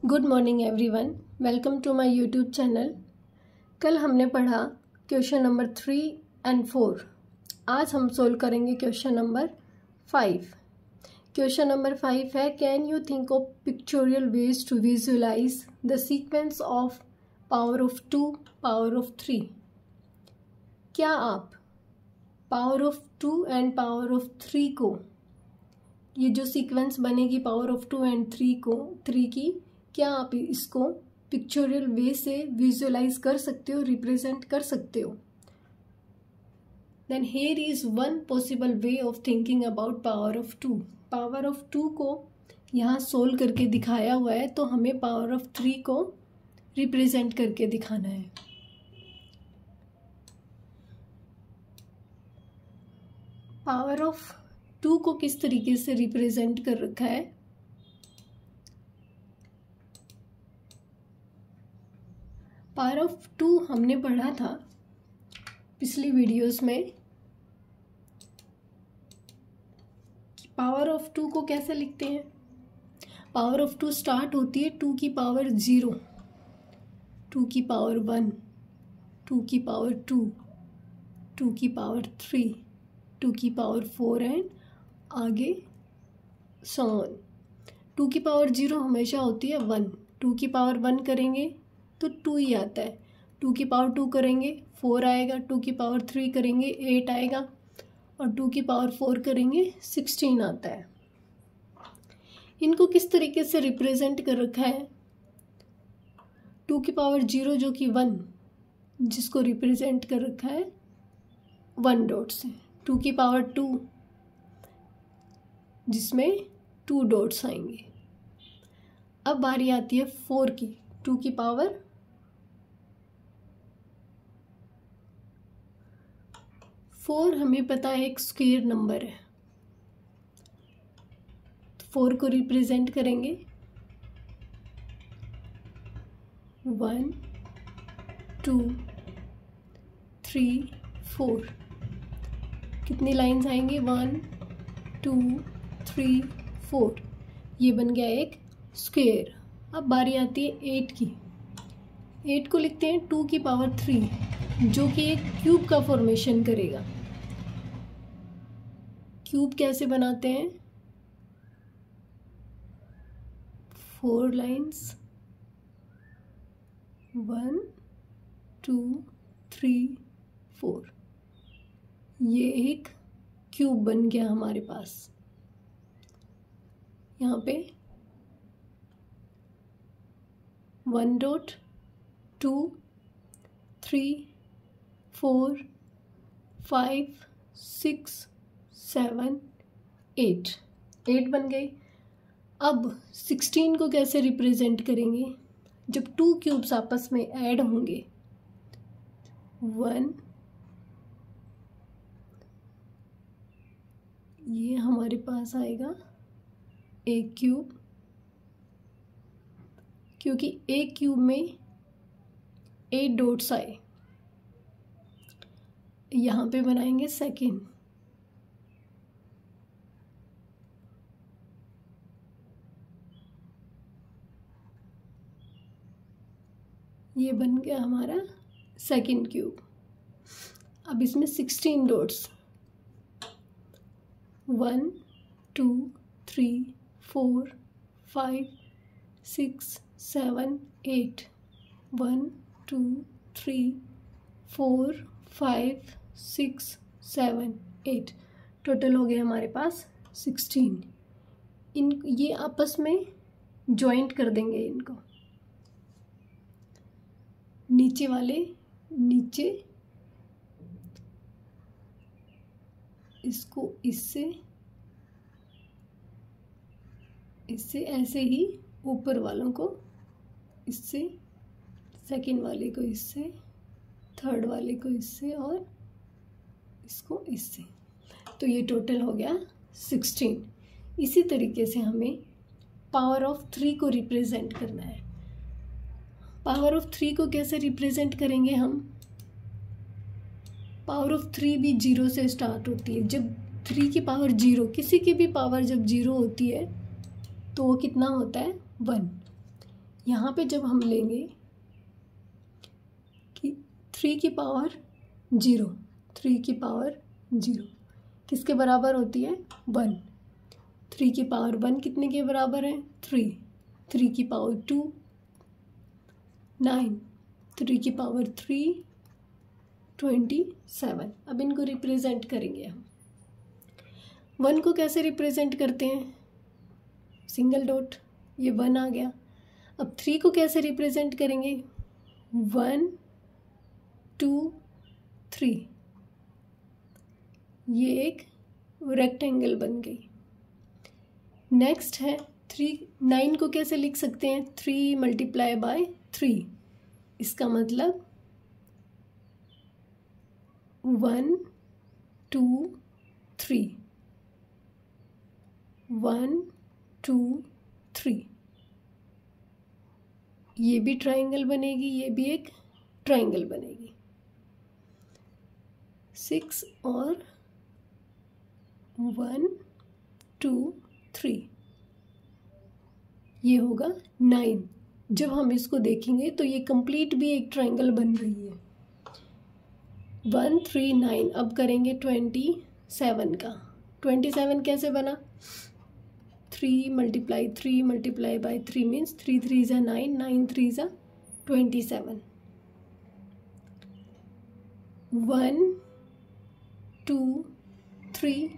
Good morning everyone, welcome to my YouTube channel. कल हमने पढ़ा क्वेश्चन नंबर 3 एंड 4। आज हम सोल्व करेंगे क्वेश्चन नंबर 5। क्वेश्चन नंबर 5 है, can you think of pictorial ways to visualise the sequence of power of 2, power of 3। क्या आप power of 2 and power of 3 को, ये जो सीक्वेंस बनेगी पावर ऑफ 2 एंड 3 की, क्या आप इसको पिक्चोरियल वे से विजुअलाइज कर सकते हो, रिप्रेजेंट कर सकते हो? Then here is one possible way of thinking about power of 2। Power of 2 को यहाँ सोल्व करके दिखाया हुआ है, तो हमें पावर ऑफ 3 को रिप्रेजेंट करके दिखाना है। पावर ऑफ 2 को किस तरीके से रिप्रेजेंट कर रखा है? पावर ऑफ 2 हमने पढ़ा था पिछली वीडियोस में कि पावर ऑफ 2 को कैसे लिखते हैं। पावर ऑफ 2 स्टार्ट होती है 2 की पावर 0, 2 की पावर 1, 2 की पावर 2, 2 की पावर 3, 2 की पावर 4 एंड आगे सो ऑन। 2 की पावर 0 हमेशा होती है 1। 2 की पावर 1 करेंगे तो 2 ही आता है। 2 की पावर 2 करेंगे 4 आएगा, 2 की पावर 3 करेंगे 8 आएगा, और 2 की पावर 4 करेंगे 16 आता है। इनको किस तरीके से रिप्रेजेंट कर रखा है? 2 की पावर 0 जो कि 1, जिसको रिप्रेजेंट कर रखा है 1 डॉट से। 2 की पावर 2 जिसमें 2 डॉट्स आएंगे। अब बारी आती है 4 की। 2 की पावर 4 हमें पता है एक स्क्वायर नंबर है, तो 4 को रिप्रेजेंट करेंगे 1 2 3 4। कितनी लाइंस आएंगे? 1 2 3 4। ये बन गया एक स्क्वायर। अब बारी आती है 8 की। 8 को लिखते हैं 2 की पावर 3, जो कि एक क्यूब का फॉर्मेशन करेगा। क्यूब कैसे बनाते हैं? 4 लाइंस, 1 2 3 4। ये एक क्यूब बन गया हमारे पास। यहाँ पे 1 डॉट 2 3 4 5 6 7 8 बन गई। अब 16 को कैसे रिप्रेजेंट करेंगे? जब 2 क्यूब्स आपस में ऐड होंगे, 1, ये हमारे पास आएगा एक क्यूब, क्योंकि एक क्यूब में 8 डॉट्स आए। यहाँ पे बनाएंगे सेकेंड। ये बन गया हमारा सेकेंड क्यूब। अब इसमें 16 डॉट्स, 1 2 3 4 5 6 7 8। 1 2 3 4 5 6 7 8। टोटल हो गया हमारे पास 16। ये आपस में जॉइंट कर देंगे इनको। नीचे वाले नीचे, इसको इससे ऐसे ही, ऊपर वालों को इससे, सेकंड वाले को इससे, थर्ड वाले को इससे, और इसको इससे। तो ये टोटल हो गया 16। इसी तरीके से हमें पावर ऑफ 3 को रिप्रेजेंट करना है। पावर ऑफ 3 को कैसे रिप्रेजेंट करेंगे हम? पावर ऑफ 3 भी 0 से स्टार्ट होती है। जब 3 की पावर 0, किसी की भी पावर जब 0 होती है तो वो कितना होता है? 1। यहाँ पे जब हम लेंगे कि 3 की पावर 0, 3 की पावर 0 किसके बराबर होती है? 1। 3 की पावर 1 कितने के बराबर है? 3। 3 की पावर 2 9। 3 की पावर 3 27। अब इनको रिप्रेजेंट करेंगे हम। 1 को कैसे रिप्रेजेंट करते हैं? सिंगल डॉट, ये 1 आ गया। अब 3 को कैसे रिप्रेजेंट करेंगे? 1 2 3, ये एक रेक्टेंगल बन गई। नेक्स्ट है 9 को कैसे लिख सकते हैं? 3 मल्टीप्लाई बाय 3, इसका मतलब 1 2 3, 1 2 3, ये भी ट्राइंगल बनेगी, ये भी एक ट्राइंगल बनेगी। 6 और 1 2 3, ये होगा 9। जब हम इसको देखेंगे तो ये कंप्लीट भी एक ट्राइंगल बन रही है। 1 3 9। अब करेंगे 27 का। 27 कैसे बना? 3 मल्टीप्लाई बाय 3 मीन्स 3 3 ज़ा 9, 9 3 ज़ा 27। 1 2 3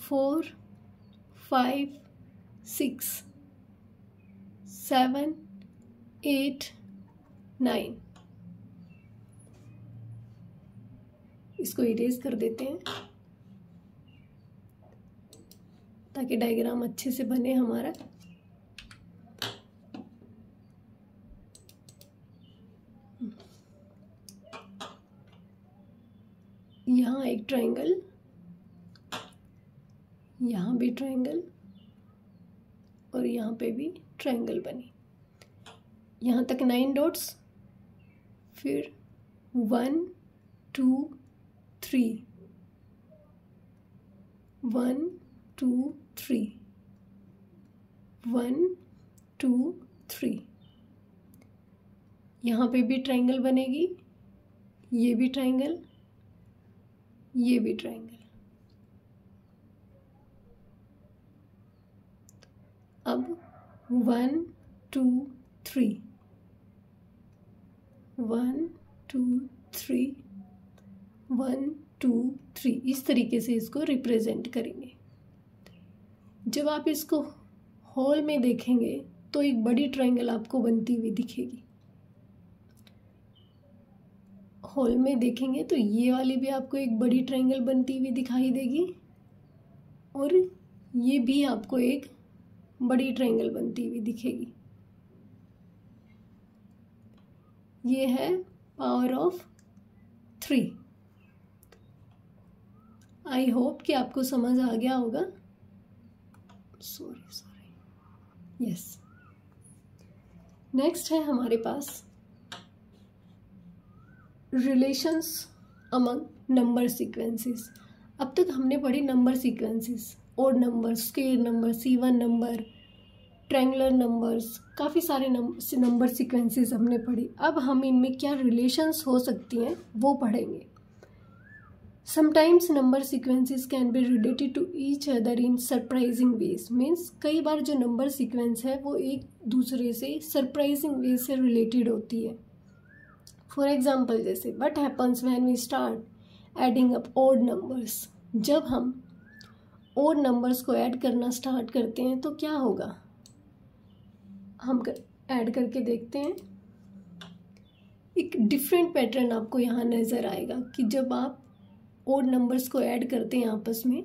4 5 6 7 8 9। इसको इरेज कर देते हैं ताकि डायग्राम अच्छे से बने हमारा। यहाँ एक ट्रायंगल, यहाँ भी ट्रायंगल और यहाँ पे भी ट्रायंगल बनी। यहाँ तक 9 डॉट्स, फिर 1 2 3, 1 2 3, 1 2 3। यहाँ पे भी ट्रायंगल बनेगी, ये भी ट्रायंगल, ये भी ट्रायंगल। अब 1 2 3, 1 2 3, 1 2 3, इस तरीके से इसको रिप्रेजेंट करेंगे। जब आप इसको हॉल में देखेंगे तो एक बड़ी ट्रायंगल आपको बनती हुई दिखेगी। हॉल में देखेंगे तो ये वाली भी आपको एक बड़ी ट्रायंगल बनती हुई दिखाई देगी और ये भी आपको एक बड़ी ट्रायंगल बनती हुई दिखेगी। ये है पावर ऑफ 3। आई होप कि आपको समझ आ गया होगा। Sorry yes. नेक्स्ट है हमारे पास रिलेशंस अमंग नंबर सीक्वेंसेस। अब तक हमने पढ़ी number sequences, odd number, square number, C1 number, triangular numbers, काफ़ी सारे नंबर सीक्वेंसेस हमने पढ़ी। अब हम इनमें क्या रिलेशंस हो सकती हैं वो पढ़ेंगे। Sometimes number sequences can be related to each other in surprising ways. Means कई बार जो नंबर सीक्वेंस है वो एक दूसरे से सरप्राइजिंग वे से रिलेटेड होती है। फॉर एग्जाम्पल जैसे what happens when we start adding up odd numbers. जब हम ओड नंबर्स को ऐड करना स्टार्ट करते हैं तो क्या होगा, हम ऐड करके देखते हैं। एक डिफरेंट पैटर्न आपको यहाँ नज़र आएगा कि जब आप ओड नंबर्स को ऐड करते हैं आपस में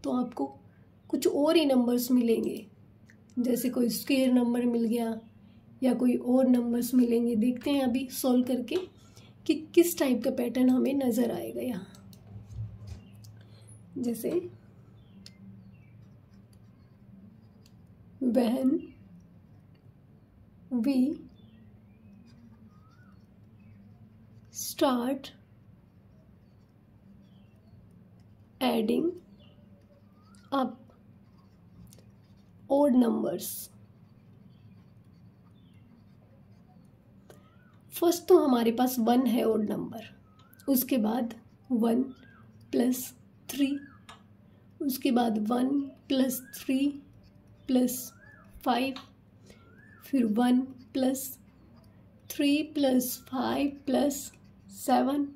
तो आपको कुछ और ही नंबर्स मिलेंगे। जैसे कोई स्क्वायर नंबर मिल गया या कोई और नंबर्स मिलेंगे। देखते हैं अभी सॉल्व करके कि किस टाइप का पैटर्न हमें नज़र आएगा यहाँ। जैसे when we start adding up odd numbers. First तो हमारे पास 1 है odd नंबर, उसके बाद 1 + 3, उसके बाद 1 + 3 + 5, फिर 1 + 3 + 5 + 7,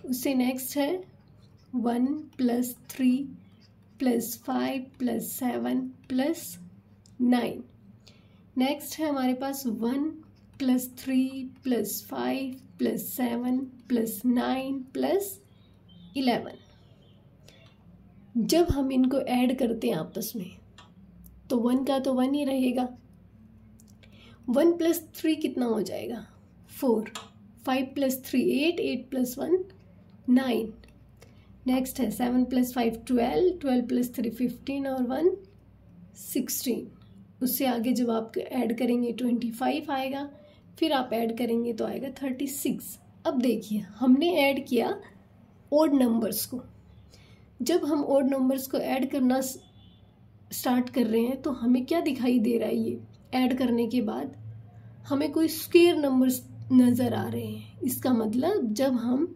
उससे नेक्स्ट है 1 + 3 + 5 + 7 + 9। नेक्स्ट है हमारे पास 1 + 3 + 5 + 7 + 9 + 11। जब हम इनको ऐड करते हैं आपस में तो 1 का तो 1 ही रहेगा। 1 + 3 कितना हो जाएगा? 4, 5 + 3 8, 8 + 1 9। नेक्स्ट है 7 + 5 12, 12 + 3 15 और 1 16। उससे आगे जब आप ऐड करेंगे 25 आएगा, फिर आप ऐड करेंगे तो आएगा 36। अब देखिए हमने ऐड किया ओड नंबर्स को। जब हम ओड नंबर्स को ऐड करना स्टार्ट कर रहे हैं तो हमें क्या दिखाई दे रहा है? ये ऐड करने के बाद हमें कोई स्क्वायर नंबर्स नज़र आ रहे हैं। इसका मतलब जब हम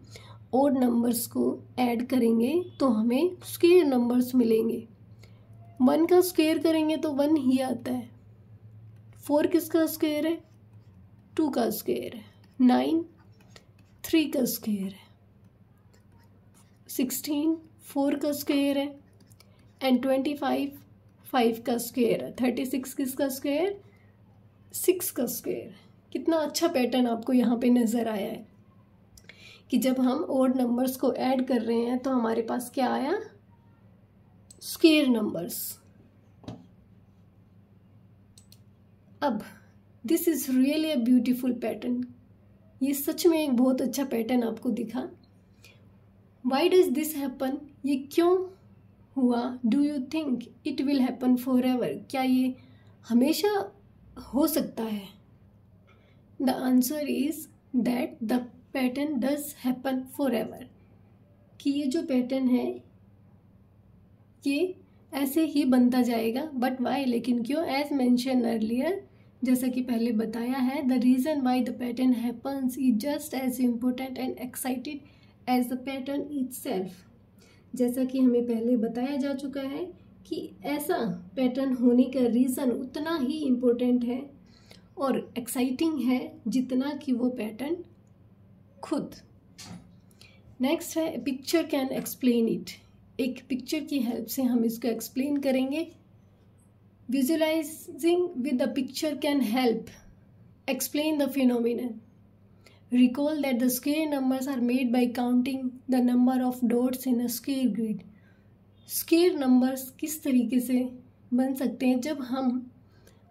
ओड नंबर्स को ऐड करेंगे तो हमें स्क्वायर नंबर्स मिलेंगे। 1 का स्क्वायर करेंगे तो 1 ही आता है। 4 किसका स्क्वायर है? 2 का स्क्वायर है। 9 3 का स्क्वायर है। 16 4 का स्क्वायर है। एंड 25 5 का स्क्वायर है। 36 किसका स्क्वायर? 6 का स्क्वायर। कितना अच्छा पैटर्न आपको यहाँ पे नज़र आया है कि जब हम ओड नंबर्स को ऐड कर रहे हैं तो हमारे पास क्या आया? Square numbers. अब this is really a beautiful pattern. ये सच में एक बहुत अच्छा पैटर्न आपको दिखा। Why does this happen? ये क्यों हुआ? Do you think it will happen forever? क्या ये हमेशा हो सकता है? The answer is that the pattern does happen forever. कि ये जो पैटर्न है ये ऐसे ही बनता जाएगा। But why? लेकिन क्यों? एज मेंशन अर्लियर, जैसा कि पहले बताया है, the reason why the pattern happens is just as important and excited as the pattern itself. जैसा कि हमें पहले बताया जा चुका है कि ऐसा पैटर्न होने का रीज़न उतना ही इम्पोर्टेंट है और एक्साइटिंग है जितना कि वो पैटर्न खुद। नेक्स्ट है पिक्चर कैन एक्सप्लेन इट। एक पिक्चर की हेल्प से हम इसको एक्सप्लेन करेंगे। Visualising with the picture can help explain the phenomenon. Recall that the square numbers are made by counting the number of dots in a square grid. Square numbers किस तरीके से बन सकते हैं? जब हम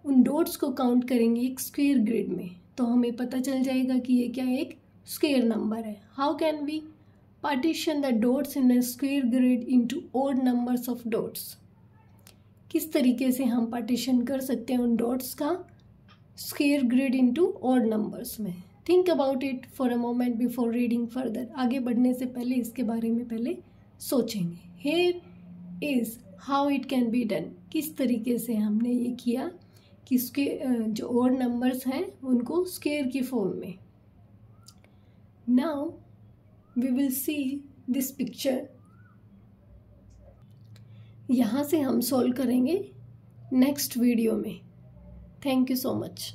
उन डॉट्स को काउंट करेंगे एक स्क्वायर ग्रिड में तो हमें पता चल जाएगा कि ये क्या एक स्क्वायर नंबर है। How can we partition the dots in a square grid into odd numbers of dots? किस तरीके से हम पार्टीशन कर सकते हैं उन डॉट्स का square grid into odd numbers में? Think about it for a moment before reading further. आगे बढ़ने से पहले इसके बारे में पहले सोचेंगे। Here is how it can be done. किस तरीके से हमने ये किया कि उसके जो ओड नंबर्स हैं उनको स्क्वायर की फॉर्म में। Now we will see this picture. यहाँ से हम सॉल्व करेंगे नेक्स्ट वीडियो में। Thank you so much.